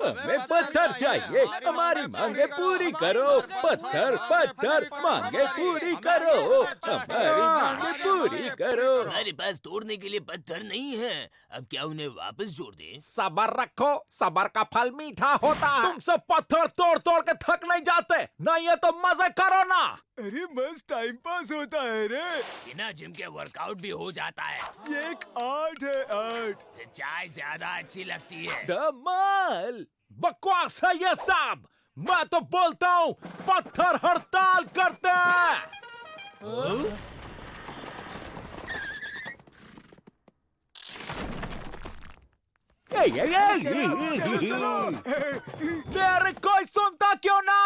हमें पत्थर चाहिए, हमारी मांगे पूरी करो। पत्थर पत्थर मांगे पूरी करो, हमारी मांगे पूरी करो। हमारे पास तोड़ने के लिए पत्थर नहीं है, अब क्या उन्हें वापस जोड़ दें? सब्र रखो, सब्र का फल मीठा होता है। तुम सब पत्थर तोड़ तोड़ के थक नहीं जाते? नहीं है तो मजे करो ना। अरे मस्त टाइम पास होता है रे। बिना जिम के वर्कआउट भी हो जाता है। ये एक आर्ट है, आर्ट। फिर चाय ज्यादा अच्छी लगती है। धमाल बकवास है ये सब। मैं तो बोलता हूँ पत्थर हड़ताल करते हैं। मेरे कोई सुनता क्यों ना?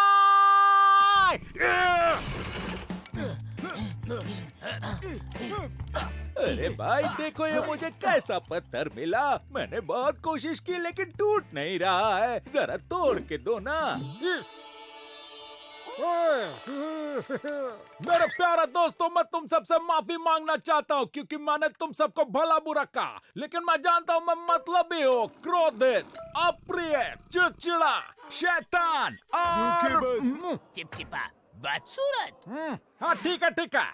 अरे भाई देखो ये मुझे कैसा पत्थर मिला। मैंने बहुत कोशिश की लेकिन टूट नहीं रहा है। जरा तोड़ के दो ना। मेरे प्यारे दोस्तों, मैं तुम सबसे माफी मांगना चाहता हूँ क्योंकि मैंने तुम सबको भला बुरा कहा। लेकिन मैं जानता हूँ मैं मतलबी हूँ, क्रोधित, अप्रिय, चिड़चिड़ा, शैतान और चिपचिपा, बदसूरत। हाँ ठीक है ठीक है।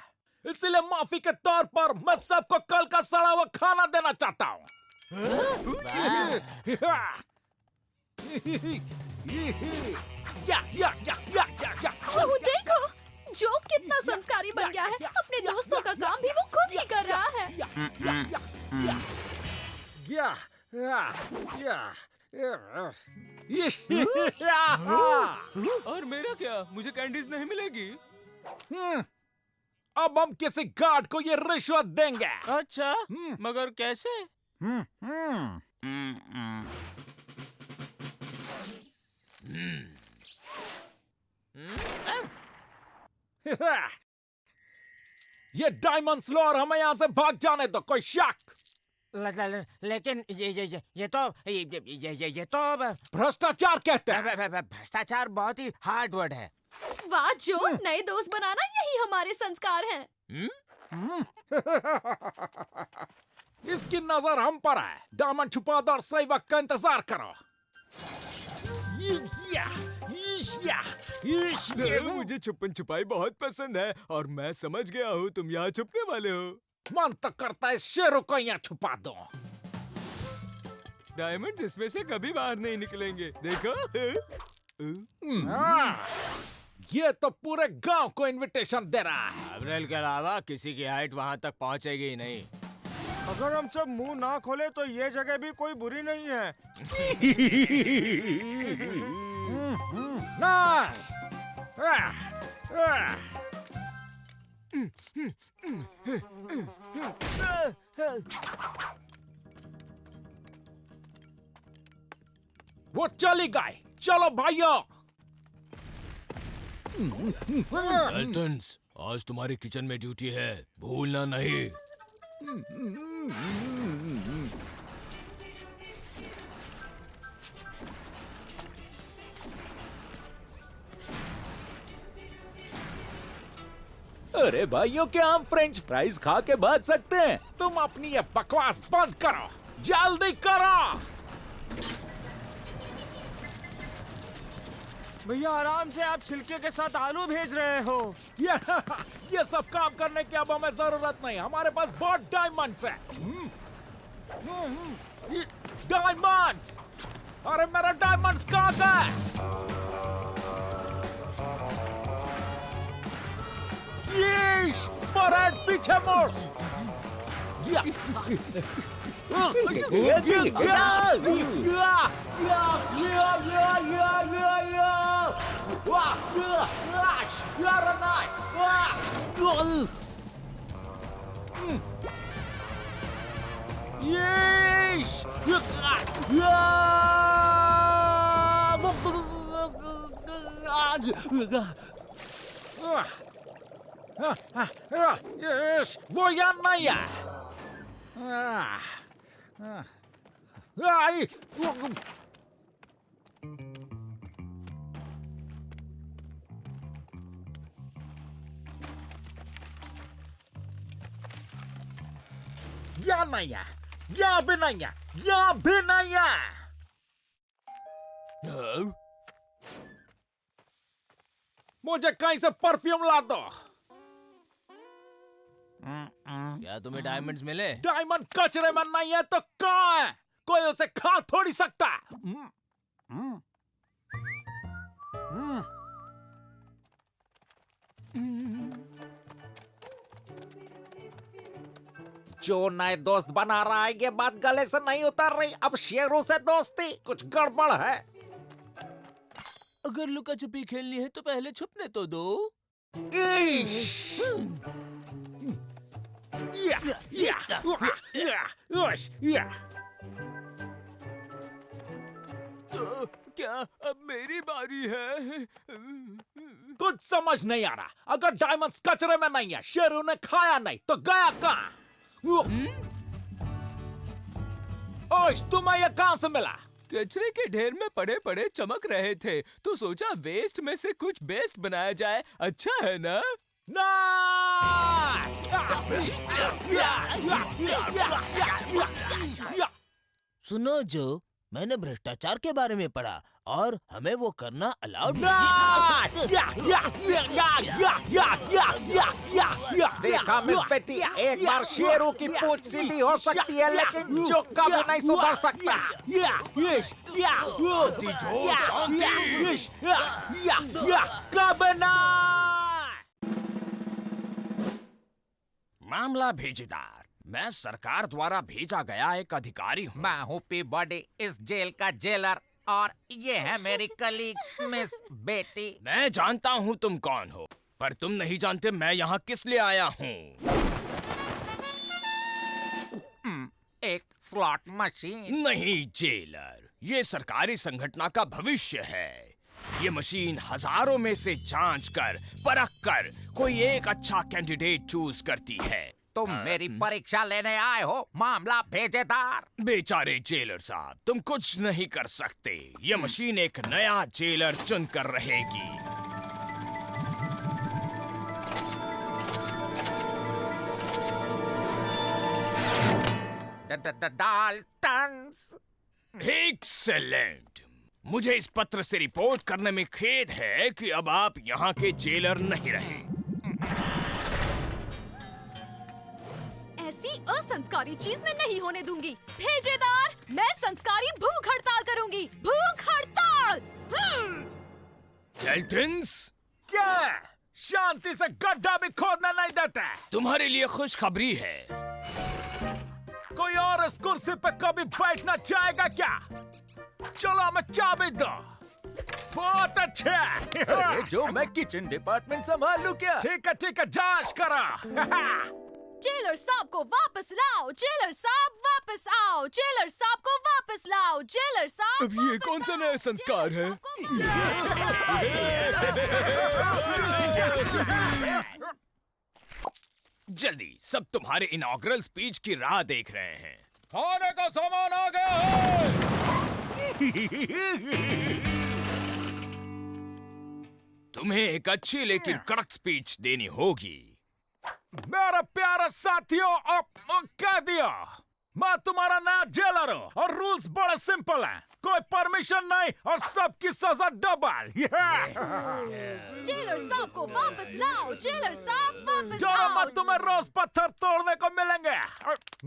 इसलिए माफी के तौर पर मैं सबको कल का सड़ा हुआ खाना देना चाहता हूँ। ओह देखो, जो कितना संस्कारी बन गया है। अपने दोस्तों का काम भी वो खुद ही कर रहा है। और मेरा क्या? मुझे कैंडीज नहीं मिलेगी? अब हम किसी गार्ड को ये रिश्वत देंगे। अच्छा, मगर कैसे? ये डायमंड्स लो और हमें यहाँ से भाग जाने दो। कोई शक? लेकिन ये तो भ्रष्टाचार कहते हैं। भ्रष्टाचार बहुत ही हार्ड वर्ड है। वाह जो, नए दोस्त बनाना यही हमारे संस्कार हैं। इसकी नजर हम पर है। दामन छुपा दो और सही वक्त का इंतजार करो। मुझे छुपन छुपाई बहुत पसंद है और मैं समझ गया हूँ तुम यहाँ छुपने वाले हो। मन तो करता है इस शेरों को यहाँ छुपा दो। डायमंड इसमें से कभी बाहर नहीं निकलेंगे, देखो। ये तो पूरे गांव को इनविटेशन दे रहा है। अब्रेल के अलावा किसी की हाइट वहाँ तक पहुँचेगी ही नहीं। अगर हम सब मुंह ना खोले तो ये जगह भी कोई बुरी नहीं है। वो चली गई। चलो भाइयों। एल्टन्स, आज तुम्हारी किचन में ड्यूटी है, भूलना नहीं। अरे भाइयों, क्या हम फ्रेंच फ्राइज खा के भाग सकते हैं? तुम अपनी ये बकवास बंद करो, जल्दी करो। भैया आराम से, आप छिलके के साथ आलू भेज रहे हो। ये सब काम करने की अब हमें जरूरत नहीं। हमारे पास बहुत डायमंड्स है। डायमंड्स! अरे मेरा डायमंड्स कहाँ गए? परेड पीछे मोड़। वो यहाँ नहीं है। आई यहाँ नहीं है, यहाँ भी नहीं है, यहाँ भी नहीं है। मुझे कहीं से परफ्यूम ला दो। क्या तुम्हें डायमंड्स मिले? डायमंड कचरे में नहीं है तो कहाँ है? कोई उसे खा थोड़ी सकता। जो नए दोस्त बना रहा है ये बात गले से नहीं उतर रही। अब शेरों से दोस्ती, कुछ गड़बड़ है। अगर लुका छुपी खेलनी है तो पहले छुपने तो दो। तो क्या अब मेरी बारी है? कुछ समझ नहीं आ रहा। अगर डायमंड्स कचरे में नहीं है, शेरों ने खाया नहीं तो गया कहाँ? ओश, तुम्हें ये कहाँ से मिला? कचरे के ढेर में पड़े पड़े चमक रहे थे तो सोचा वेस्ट में से कुछ बेस्ट बनाया जाए। अच्छा है ना? सुनो जो, मैंने भ्रष्टाचार के बारे में पढ़ा और हमें वो करना अलाउड देखा मिस बेटी, एक बार शेरों की पूंछ सीधी हो सकती है लेकिन जो कभी नहीं सुधर सकता। मामला भेजेदार। मैं सरकार द्वारा भेजा गया एक अधिकारी हूँ। मैं हूँ पीबॉडी, इस जेल का जेलर, और ये है मेरी कलीग मिस बेटी। मैं जानता हूँ तुम कौन हो, पर तुम नहीं जानते मैं यहाँ किस लिए आया हूँ। एक स्लॉट मशीन नहीं जेलर, ये सरकारी संगठन का भविष्य है। ये मशीन हजारों में से जांच कर परख कर कोई एक अच्छा कैंडिडेट चूज करती है। तुम मेरी परीक्षा लेने आए हो, मामला भेजेदार। बेचारे जेलर साहब, तुम कुछ नहीं कर सकते। ये मशीन एक नया जेलर चुन कर रहेगी। डाल्टन्स। एक्सेलेंट। मुझे इस पत्र से रिपोर्ट करने में खेद है कि अब आप यहाँ के जेलर नहीं रहे। ऐसी असंस्कारी चीज मैं नहीं होने दूंगी। भेजेदार, मैं संस्कारी भूख हड़ताल करूंगी। भूख हड़ताल। डेल्टन्स, क्या? शांति से गड्ढा भी खोदना नहीं देता। तुम्हारे लिए खुशखबरी है। कोई और इस कुर्सी पे कभी बैठना चाहेगा क्या? चलो हमें चाबी दो। बहुत अच्छा। जो मैं किचन डिपार्टमेंट संभाल लूं क्या? ठीक है, जांच करो। जेलर साहब को वापस लाओ। जेलर साहब वापस आओ। जेलर साहब को वापस लाओ। जेलर साहब अब ये कौन सा नया संस्कार है? जल्दी, सब तुम्हारे इनॉग्रल स्पीच की राह देख रहे हैं। खाने का सामान आ गया है। तुम्हें एक अच्छी लेकिन कड़क स्पीच देनी होगी। मेरे प्यारे साथियों, अब कह दिया, मैं तुम्हारा नया जेलर हूँ और रूल्स बड़े सिंपल हैं। कोई परमिशन नहीं और सबकी सजा डबल। जेलर साहब को वापस लाओ। जेलर साहब वापस जो आओ। मत तुम्हें रोज पत्थर तोड़ने को मिलेंगे।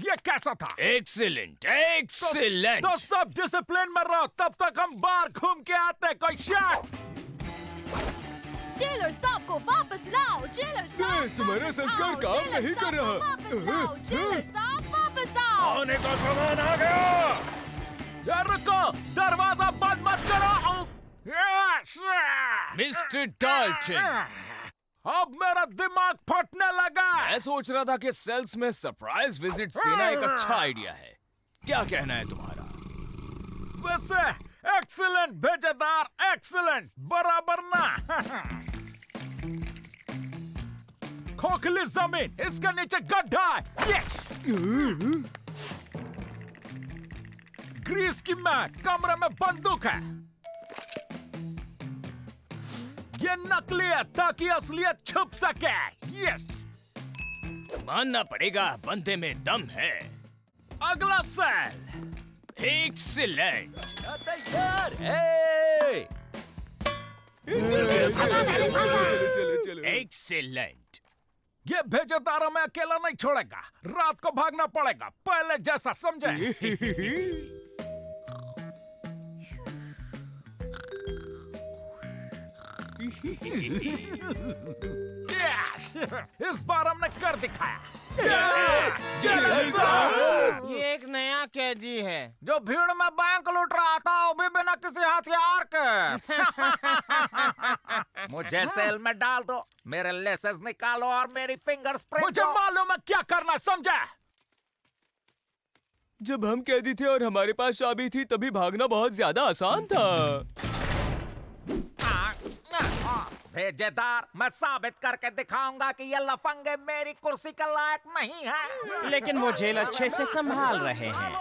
ये कैसा था? Excellent, excellent. तो सब डिसिप्लिन में रहो, तब तक हम बाहर घूम के आते। कोई शक? जेलर साहब को वापस लाओ। जेलर साहब तुम्हारा वापस संस्कार आओ। काम जेलर नहीं साहब कर को रहा। वापस लाओ। जेलर साहब वापस आओ। खाने का सामान आ गया। यार रुको, दरवाजा बंद मत करो। मिस्टर डाल्टन, अब मेरा दिमाग फटने लगा। मैं सोच रहा था कि सेल्स में सरप्राइज विजिट्स देना एक अच्छा आइडिया है। क्या कहना है तुम्हारा? वैसे एक्सीलेंट भेजेदार, एक्सीलेंट बराबर ना। खोखली जमीन, इसके नीचे गड्ढा है। यस। ग्रीस की मैट, कमरे में बंदूक है। ये नकली है ताकि असलियत छुप सके। यस। मानना पड़ेगा बंदे में दम है। अगला सेल। एक्सीलेंट। तैयार है। चलो चलो। एक्सीलेंट। ये भेजेदार हमें अकेला नहीं छोड़ेगा, रात को भागना पड़ेगा पहले जैसा, समझे? इस बार हमने कर दिखाया। ये एक नया कैदी है। जो भीड़ में बैंक लूट रहा था वो भी बिना किसी हथियार के। मुझे सेल में डाल दो, मेरे लेसेस निकालो और मेरी फिंगर्स प्रिंट। मुझे मालूम है क्या करना, समझा? जब हम कैदी थे और हमारे पास चाबी थी तभी भागना बहुत ज्यादा आसान था। भेजेदार, मैं साबित करके दिखाऊंगा कि ये लफंगे मेरी कुर्सी का लायक नहीं है। लेकिन वो जेल अच्छे से संभाल रहे हैं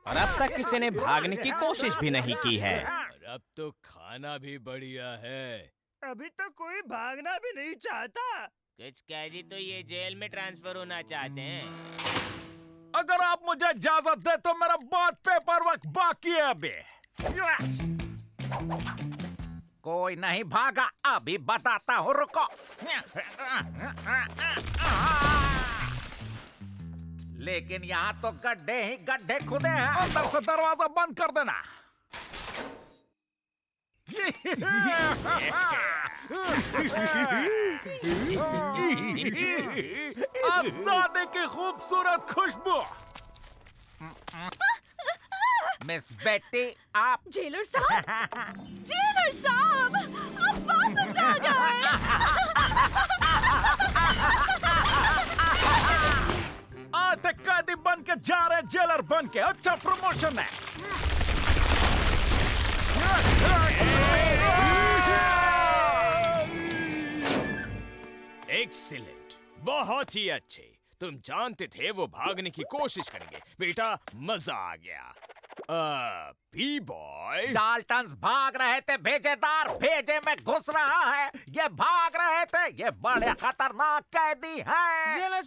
और अब तक किसी ने भागने की कोशिश भी नहीं की है। और अब तो खाना भी बढ़िया है। अभी तो कोई भागना भी नहीं चाहता। कुछ कैदी तो ये जेल में ट्रांसफर होना चाहते हैं। अगर आप मुझे इजाजत दे तो मेरा बहुत पेपर वर्क बाकी है अभी। कोई नहीं भागा, अभी बताता हूँ, रुको। लेकिन यहाँ तो गड्ढे ही गड्ढे खुदे हैं। अंदर से दरवाजा बंद कर देना। आजादी की खूबसूरत खुशबू। मिस बेटी, आप जेलर साहब, जेलर साहब, आप वापस आ गए। आज तक कैदी बन के जा रहे जेलर बन के, अच्छा प्रमोशन है। एक्सीलेंट, बहुत ही अच्छे। तुम जानते थे वो भागने की कोशिश करेंगे। बेटा मजा आ गया। पी बॉय, डाल्टन्स भाग रहे थे भेजेदार, भेजे में घुस रहा है। ये भाग रहे थे, ये बड़े खतरनाक कैदी हैं। जेलर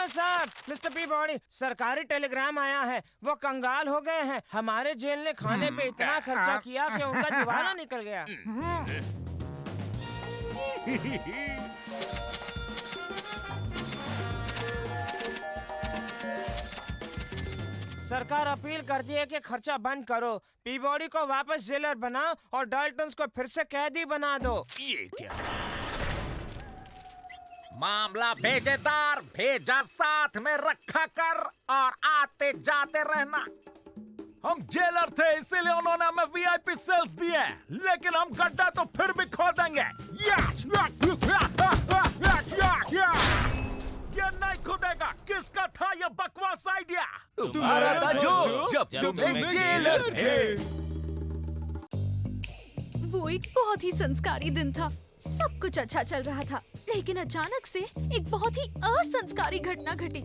साहब, मिस्टर पी बॉडी, सरकारी टेलीग्राम आया है। वो कंगाल हो गए हैं। हमारे जेल ने खाने पे इतना खर्चा किया कि उनका दिवाला निकल गया। सरकार अपील करती है कि खर्चा बंद करो, पीबॉडी को वापस जेलर बनाओ और डाल्टन्स को फिर से कैदी बना दो। ये क्या? मामला भेजेदार, भेजा साथ में रखा कर और आते जाते रहना। हम जेलर थे इसीलिए उन्होंने हमें वीआईपी सेल्स दिए, लेकिन हम गड्ढा तो फिर भी खोदेंगे। ये नहीं खुदेगा। किसका था ये बकवास आइडिया? तुम्हारा था जो जब तुम एक जेलर थे। वो एक बहुत ही संस्कारी दिन था। सब कुछ अच्छा चल रहा था, लेकिन अचानक से एक बहुत ही असंस्कारी घटना घटी।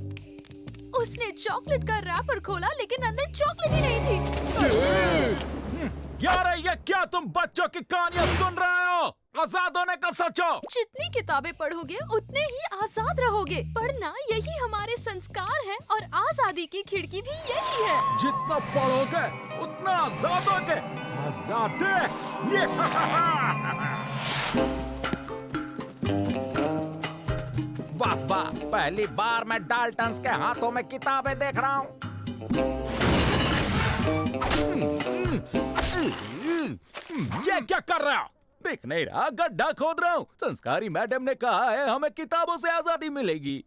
उसने चॉकलेट का रैपर खोला, लेकिन अंदर चॉकलेट ही नहीं थी। यार ये क्या तुम बच्चों की कहानियां सुन रहे हो? आजाद होने का सोचो। जितनी किताबें पढ़ोगे उतने ही आजाद रहोगे। पढ़ना यही हमारे संस्कार है और आजादी की खिड़की भी यही है। जितना पढ़ोगे उतना आजाद होगे। आजादी ये वाह वाह, पहली बार मैं डाल्टन्स के हाथों में किताबें देख रहा हूँ। ये क्या कर रहा हो? देख नहीं रहा, गड्ढा खोद रहा हूँ। संस्कारी मैडम ने कहा है हमें किताबों से आजादी मिलेगी।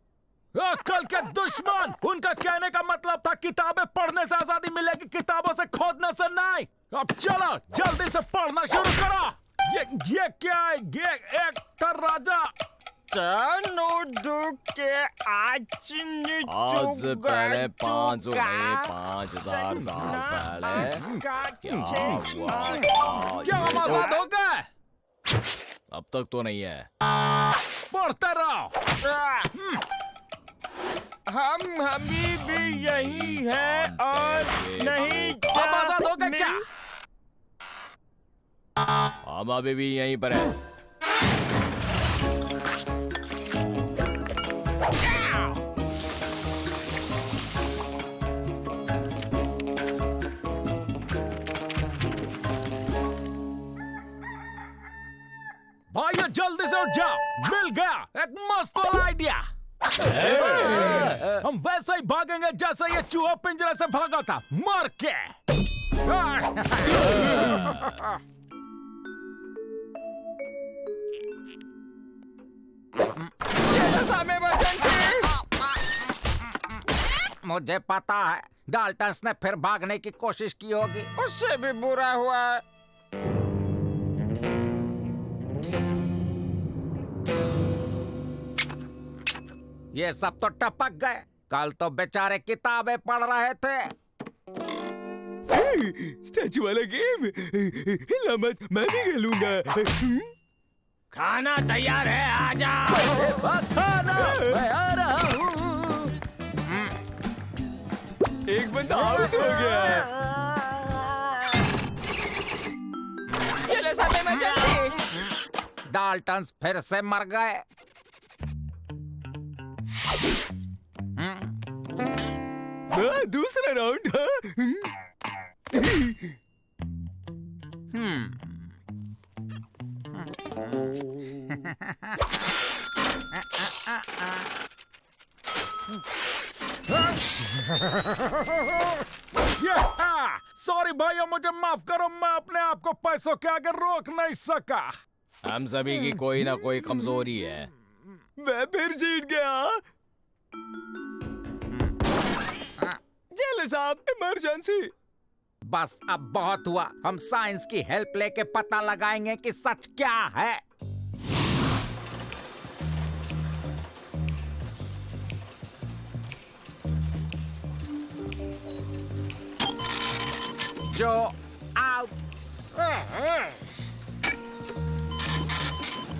अक्ल के दुश्मन, उनका कहने का मतलब था किताबें पढ़ने से आजादी मिलेगी, किताबों से खोदने से नहीं। अब चलो जल्दी से पढ़ना शुरू करो। ये क्या है? ये एक राजा आज से पहले 5,000 साल पहले क्या हुआ? क्या हम आजाद हो गए? अब तक तो नहीं है। पढ़ते रहो। हम अभी भी यही हैं और नहीं अब आजाद हो गए क्या? हम अभी भी यहीं पर है। तो जल्दी से उठ जाओ, मिल गया एक मस्त वाला आइडिया। हम वैसे ही भागेंगे जैसे ये चूहा पिंजरे से भागा था, मार के। मुझे पता है डाल्टन्स ने फिर भागने की कोशिश की होगी, उससे भी बुरा हुआ है। ये सब तो टपक गए, कल तो बेचारे किताबें पढ़ रहे थे। स्टैचू वाला गेम हिला मत, मैं भी खेलूंगा। खाना तैयार है, आजा। खाना मैं आ रहा हूँ। एक बंदा आउट हो गया। ये ले सब इमरजेंसी। डाल्टन्स फिर से मर गए। दूसरा राउंड। सॉरी भाइयों, मुझे माफ करो, मैं अपने आप को पैसों के आगे रोक नहीं सका। हम सभी की कोई ना कोई कमजोरी है। मैं फिर जीत गया। जेलर साहब, इमरजेंसी। बस अब बहुत हुआ, हम साइंस की हेल्प लेके पता लगाएंगे कि सच क्या है। जो आउट,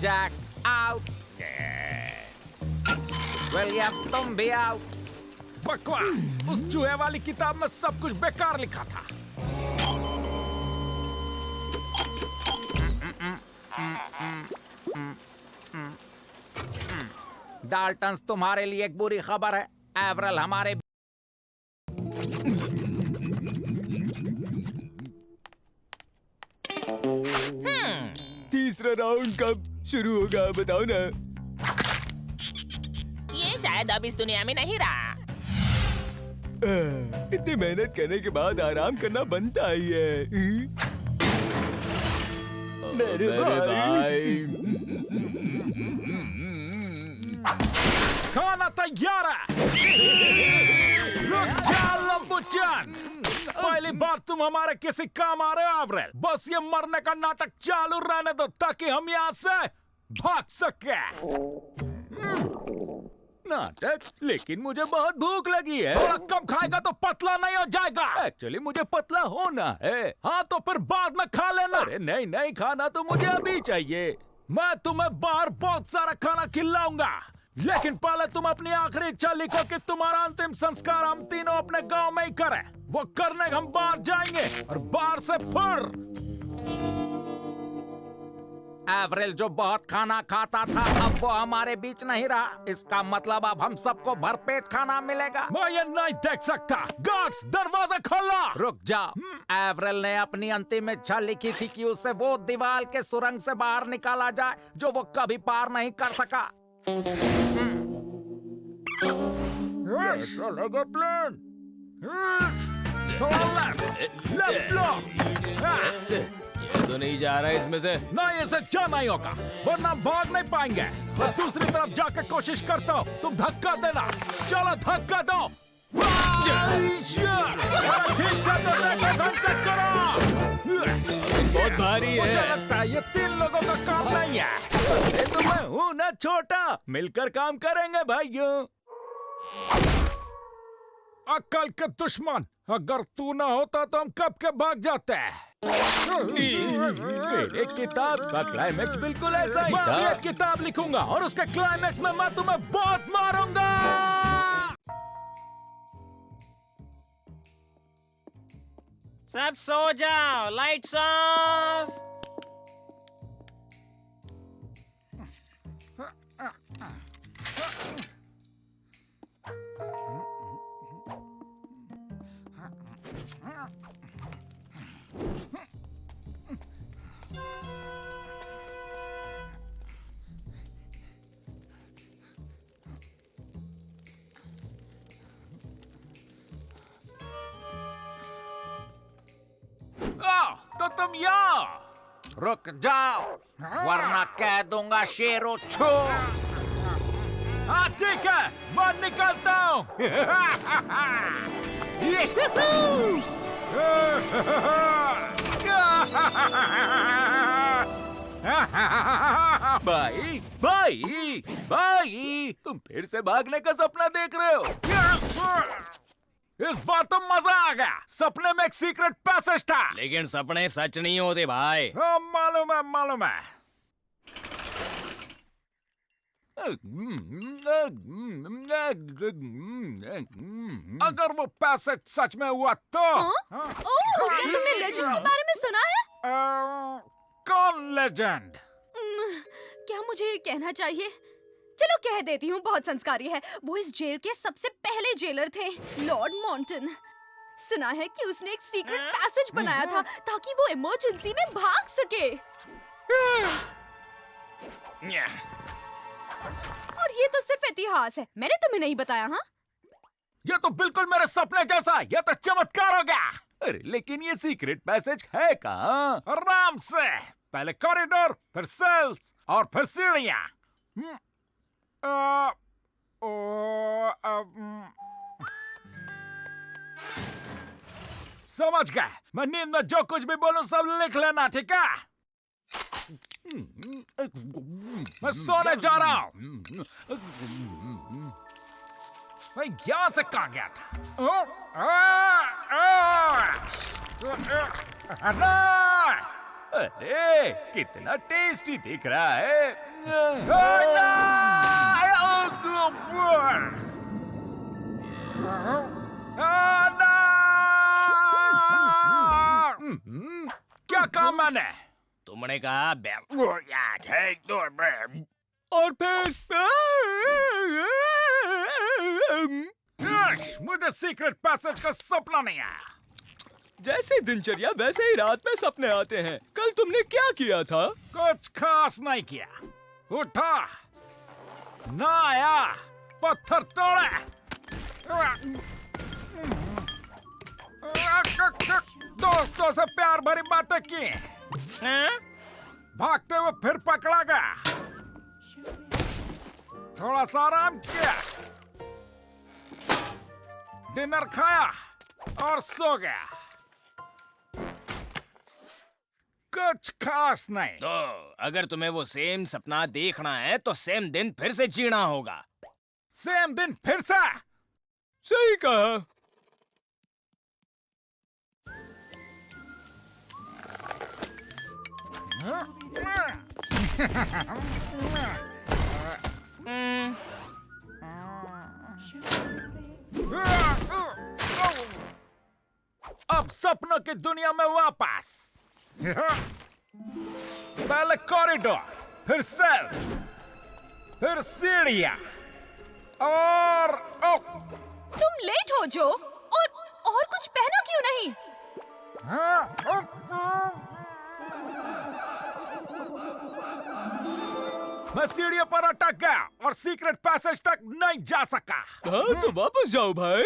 जैक आउट, विलियम तुम भी आउट। बकवास, उस चूहे वाली किताब में सब कुछ बेकार लिखा था। डाल्टन्स तुम्हारे लिए एक बुरी खबर है, एवरल हमारे तीसरा राउंड कब शुरू होगा बताओ ना। ये शायद अब इस दुनिया में नहीं रहा। इतनी मेहनत करने के बाद आराम करना बनता ही है। मेरे भाई। खाना तैयार है। रुक जा लंबूचन, पहली बार तुम हमारे किसी काम आ रहे हो एवरेल। बस ये मरने का नाटक चालू रहने दो ताकि हम यहाँ से भाग सके। नाटक? लेकिन मुझे बहुत भूख लगी है। थोड़ा कम खाएगा तो पतला नहीं हो जाएगा। एक्चुअली मुझे पतला होना है। हाँ तो फिर बाद में खा लेना। अरे नहीं नहीं, खाना तो मुझे अभी चाहिए। मैं तुम्हें बाहर बहुत सारा खाना खिलाऊंगा, लेकिन पहले तुम अपनी आखिरी इच्छा लिखो कि तुम्हारा अंतिम संस्कार हम तीनों अपने गांव में ही करें। वो करने हम बाहर जाएंगे और बाहर से फिर। एवरेल जो बहुत खाना खाता था अब वो हमारे बीच नहीं रहा। इसका मतलब अब हम सबको भरपेट खाना मिलेगा। मैं ये नहीं देख सकता। गार्ड्स, दरवाजा खोलो। रुक जाओ, एवरेल ने अपनी अंतिम इच्छा लिखी थी कि उसे वो दीवार के सुरंग से बाहर निकाला जाए जो वो कभी पार नहीं कर सका। प्लान ये तो नहीं जा रहा है इसमें से। नहीं, इसे जाना ही होगा वरना भाग नहीं पाएंगे। मैं दूसरी तरफ जाके कोशिश करता हूँ, तुम धक्का देना। चलो धक्का दो। ठीक से तो ढंग करो। बहुत भारी मुझे है। लगता है ये 3 लोगों का काम नहीं है। अरे तो मैं हूँ ना छोटा, मिलकर काम करेंगे भाइयों। अक्ल के दुश्मन, अगर तू ना होता तो हम कब के भाग जाते। मेरे किताब का क्लाइमेक्स बिल्कुल ऐसा ही था। मैं एक किताब लिखूंगा और उसके क्लाइमेक्स में मैं तुम्हें बहुत मारूंगा। सब सो जाओ, लाइट्स ऑफ। यहाँ। रुक जाओ वरना कह दूंगा शेरो छो। हाँ ठीक है, मैं निकलता हूँ। भाई भाई भाई, तुम फिर से भागने का सपना देख रहे हो? इस बार तो मजा आ गया। सपने में एक सीक्रेट पैसेज था। लेकिन सपने सच नहीं होते भाई। हाँ मालूम है मालूम है। अगर वो पैसेज सच में हुआ तो ओह, क्या तुमने लेजेंड के बारे में सुना है? कौन लेजेंड? क्या मुझे ये कहना चाहिए? चलो कह देती हूँ, बहुत संस्कारी है। वो इस जेल के सबसे पहले जेलर थे, लॉर्ड मॉन्टन। सुना है कि उसने एक सीक्रेट पैसेज बनाया था ताकि वो इमरजेंसी में भाग सके। और ये तो सिर्फ इतिहास है, मैंने तुम्हें नहीं बताया। हाँ, ये तो बिल्कुल मेरे सपने जैसा। ये तो चमत्कार हो गया। अरे लेकिन ये सीक्रेट पैसेज है कहाँ? आराम से, पहले कॉरिडोर, फिर सेल्स और फिर सीढ़ियाँ। समझ गए। मैं नींद में जो कुछ भी बोलूं सब लिख लेना, ठीक है? मैं सोने जा रहा हूं। मैं यहाँ से कहाँ गया था? अरे कितना टेस्टी दिख रहा है। क्या कहा मैंने? तुमने कहा और फिर मुझे सीक्रेट पैसेज का सपना नहीं आया। जैसे दिनचर्या वैसे ही रात में सपने आते हैं। कल तुमने क्या किया था? कुछ खास नहीं किया। उठा, नहाया, पत्थर तोड़े, दोस्तों से प्यार भरी बातें की, भागते हुए फिर पकड़ा गया, थोड़ा सा आराम किया, डिनर खाया और सो गया। कुछ खास नहीं। तो अगर तुम्हें वो सेम सपना देखना है तो सेम दिन फिर से जीना होगा। सेम दिन फिर से? सही कहा। अब सपनों की दुनिया में वापस। पहले कॉरिडोर, फिर सेल्स, फिर सीढ़ियाँ और तुम लेट हो जो, और कुछ पहना क्यों नहीं? मैं सीढ़ियों पर अटक गया और सीक्रेट पैसेज तक नहीं जा सका। हाँ तो वापस जाओ भाई।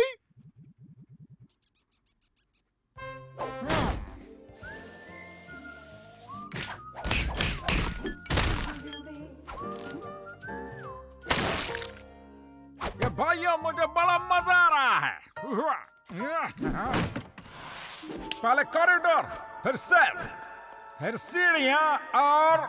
ये भाइयों मुझे बड़ा मजा आ रहा है। पहले कॉरिडोर, फिर सेल्स, फिर सीढ़ियाँ और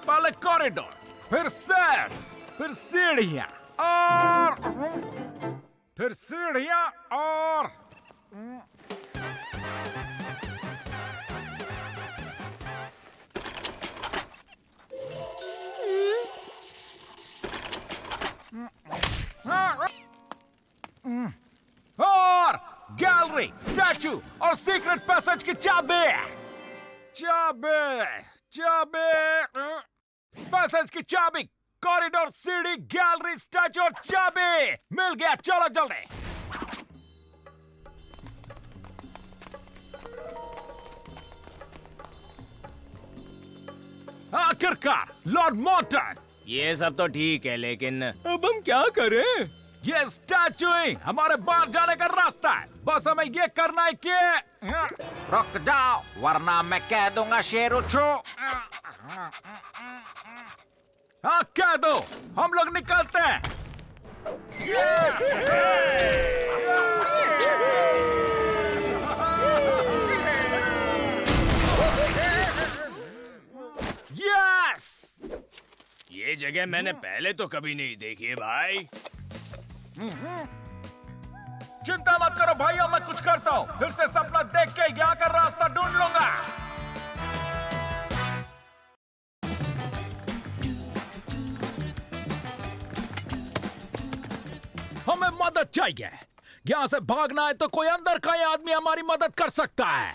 पहले कॉरिडोर, फिर सेल्स, फिर सीढ़ियाँ और फिर सीढ़ियाँ और गैलरी, स्टैचू और सीक्रेट पैसेज की चाबी। पैसेज की चाबी, कॉरिडोर, सीढ़ी, गैलरी, स्टैचू और चाबी मिल गया। चलो जल्दी। आखिरकार लॉर्ड मोटन, ये सब तो ठीक है, लेकिन अब हम क्या करें? ये स्टैचू ही हमारे बाहर जाने का रास्ता है। बस हमें ये करना है कि रुक जाओ, वरना मैं कह दूंगा शेरुचू। हाँ कह दो, हम लोग निकलते हैं। यस! ये जगह मैंने पहले तो कभी नहीं देखी है भाई। चिंता मत करो भाइयों, मैं कुछ करता हूँ। फिर से सपना देख के यहाँ का रास्ता ढूंढ लूंगा। हमें मदद चाहिए। यहाँ से भागना है तो कोई अंदर का ही आदमी हमारी मदद कर सकता है,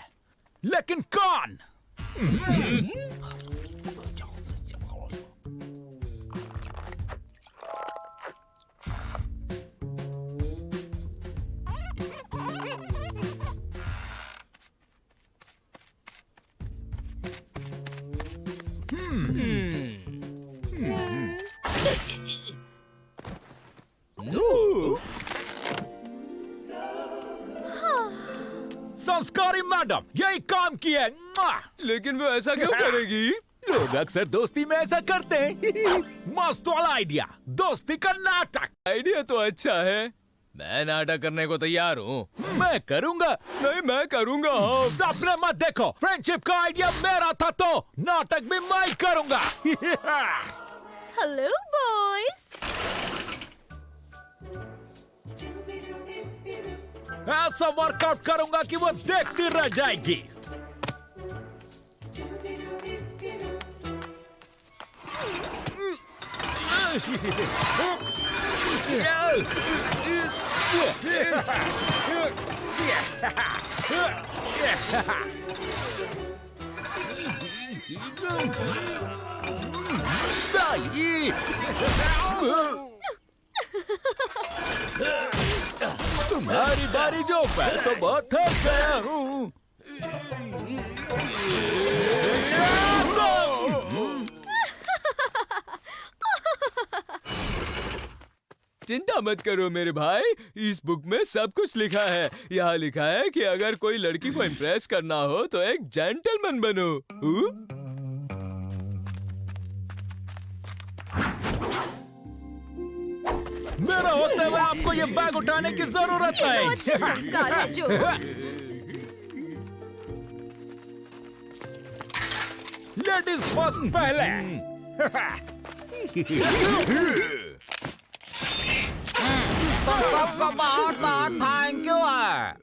लेकिन कौन? संस्कारी मैडम यही काम की है। लेकिन वो ऐसा क्यों करेगी? लोग अक्सर दोस्ती में ऐसा करते हैं। मस्त वाला आइडिया, दोस्ती का नाटक। आइडिया तो अच्छा है। मैं नाटक करने को तैयार हूँ। मैं करूंगा। नहीं, मैं करूंगा। हाँ। सपने मत देखो, फ्रेंडशिप का आइडिया मेरा था तो नाटक भी मैं ही करूंगा। Hello boys. ऐसा वर्कआउट करूंगा कि वो देखती रह जाएगी। तुम्हारी बारी जो, मैं तो बहुत थक गया हूँ। चिंता मत करो मेरे भाई, इस बुक में सब कुछ लिखा है। यहाँ लिखा है कि अगर कोई लड़की को इम्प्रेस करना हो तो एक जेंटलमैन बनो। मेरा होते हुए आपको ये बैग उठाने की जरूरत ये तो नहीं। अच्छे संस्कार है जो। लेडीज फर्स्ट पहले। तुम सबको बहुत बहुत थैंक यू है।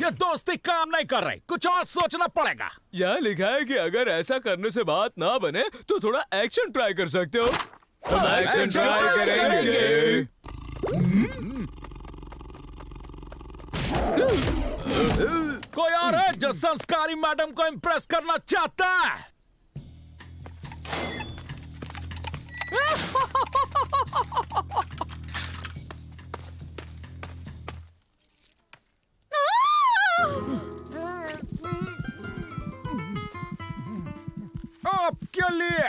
ये दोस्ती काम नहीं कर रही, कुछ और सोचना पड़ेगा। यहाँ लिखा है कि अगर ऐसा करने से बात ना बने तो थोड़ा एक्शन ट्राई कर सकते हो। हम एक्शन ट्राई करेंगे। कोई और है जो संस्कारी मैडम को इम्प्रेस करना चाहता है? आपके लिए।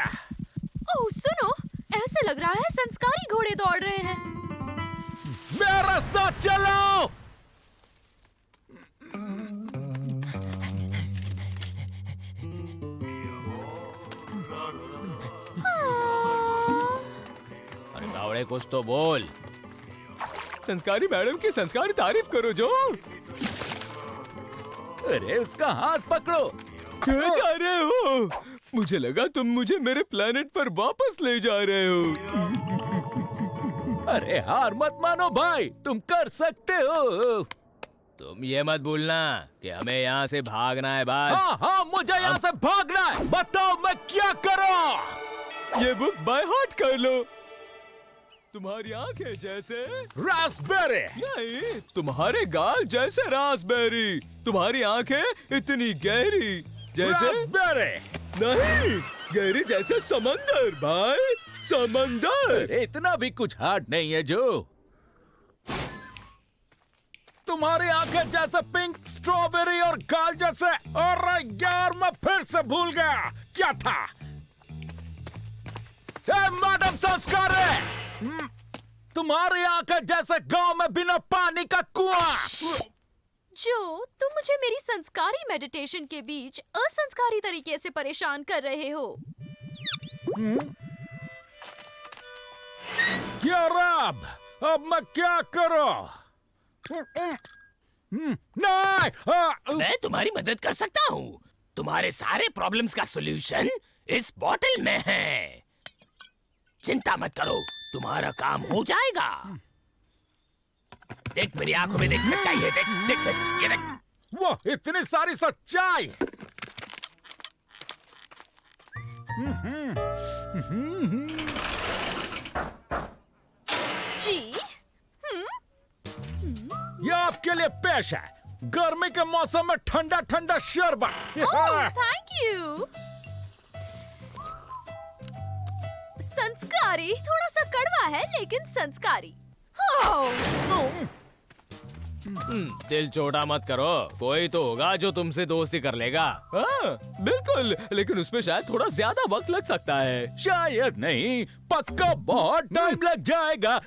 ओह सुनो, ऐसे लग रहा है संस्कारी घोड़े दौड़ रहे हैं। मेरे साथ चलो। अरे बावड़े कुछ तो बोल। संस्कारी मैडम की संस्कारी तारीफ करो जो। अरे उसका हाथ पकड़ो। कहाँ जा रहे हो? मुझे लगा तुम मुझे मेरे प्लेनेट पर वापस ले जा रहे हो। अरे हार मत मानो भाई, तुम कर सकते हो। तुम ये मत भूलना कि हमें यहाँ से भागना है बस। हाँ हाँ, मुझे यहाँ से भागना है। बताओ मैं क्या करूं? ये बुक बाय हार्ट कर लो। तुम्हारी आंखें जैसे रास्पबेरी। नहीं, तुम्हारे गाल जैसे रास्पबेरी। तुम्हारी आंखें इतनी गहरी जैसे रास्पबेरी। नहीं, गहरी जैसे समंदर भाई, समंदर। अरे इतना भी कुछ हार्ड नहीं है जो। तुम्हारी आंखें जैसे पिंक स्ट्रॉबेरी और गाल जैसे। अरे यार मैं फिर से भूल गया क्या था। मैडम संस्कारी, तुम्हारी आंखें जैसे गांव में बिना पानी का कुआं। जो तुम मुझे मेरी संस्कारी मेडिटेशन के बीच असंस्कारी तरीके से परेशान कर रहे हो। यार अब मैं क्या करूं? नहीं, मैं तुम्हारी मदद कर सकता हूँ। तुम्हारे सारे प्रॉब्लम्स का सॉल्यूशन इस बॉटल में है। चिंता मत करो, तुम्हारा काम हो जाएगा। देख मेरी आंखों में, देख सच्चाई है, देख देख देख, ये देख। वो इतनी सारी सच्चाई। जी ये आपके लिए पेश है गर्मी के मौसम में ठंडा ठंडा शरबत। Thank you. संस्कारी, थोड़ा सा कड़वा है लेकिन संस्कारी। दिल छोटा मत करो, कोई तो होगा जो तुमसे दोस्ती कर लेगा। हाँ, बिल्कुल, लेकिन उसमें शायद थोड़ा ज्यादा वक्त लग सकता है। शायद नहीं, पक्का बहुत टाइम लग जाएगा।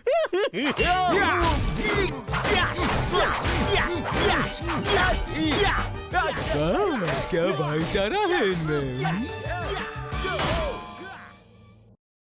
क्या भाईचारा है इनमें।